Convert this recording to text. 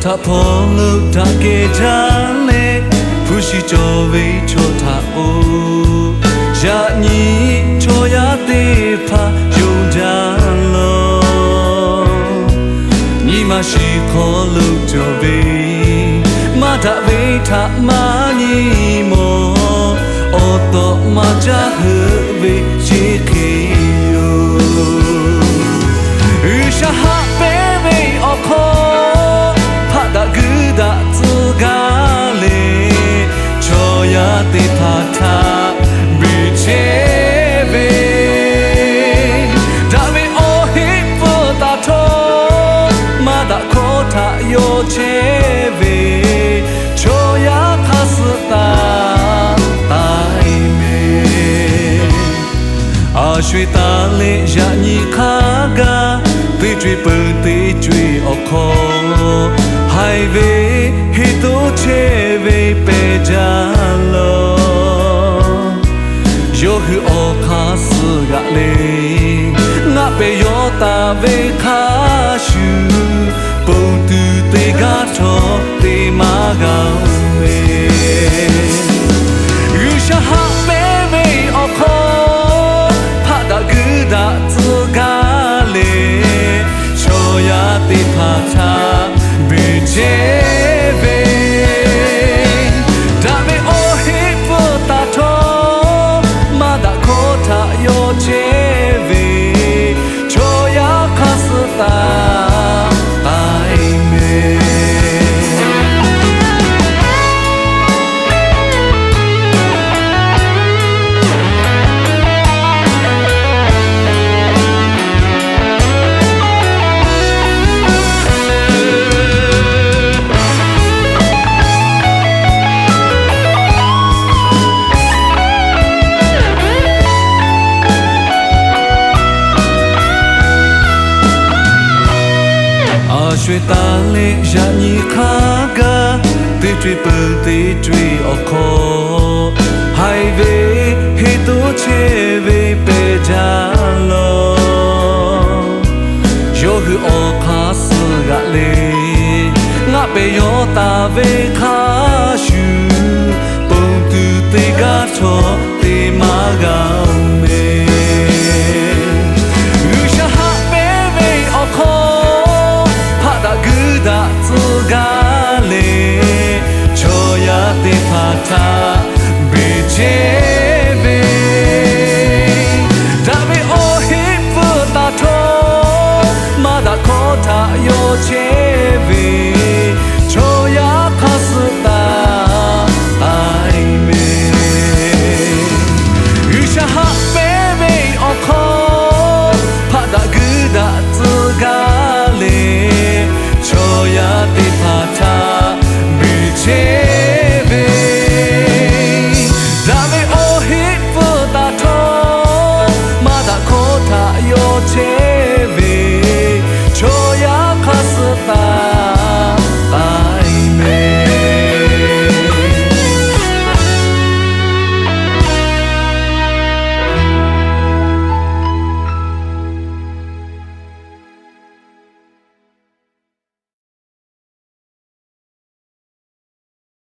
ta polo ta ke jale pushi chobe chota o ya ni choya te pha yong jan lo ni ma shi kholo chobe ma ta ve tha ma ni mo o to ma ja he ve chi ke yo sha ha be ve o kho pha da gu da zu ga le choya te pha tha bi che ve da ve o he po ta tho ma da kho tha yo che ve choya kha su ta tai me a shwe ta le ya ni kha ga pe twi pe te twi o kho hai ve he to che ve pe ja lo yo hu o kha su ga le nga pe yo ta ve kha shu pu tu te ga tho te ma ga ve yu sha ha pe ve o kho pha da gu da zu ga le choya te pha tha bi che ve da ve o he po ta tho ma da kho tha yo che ve choya kha su ta tai me shwe ta le ya ni kha ga te twi pe te twi o kho hai ve he to che ve pe ja lo yo hu o kha su ga le nga pe yo ta ve kha shu pong tu te ga tho te ma ga me da zu ga le choya te pha tha bi che ve da ve o he pu ta tho ma da kho tha yo che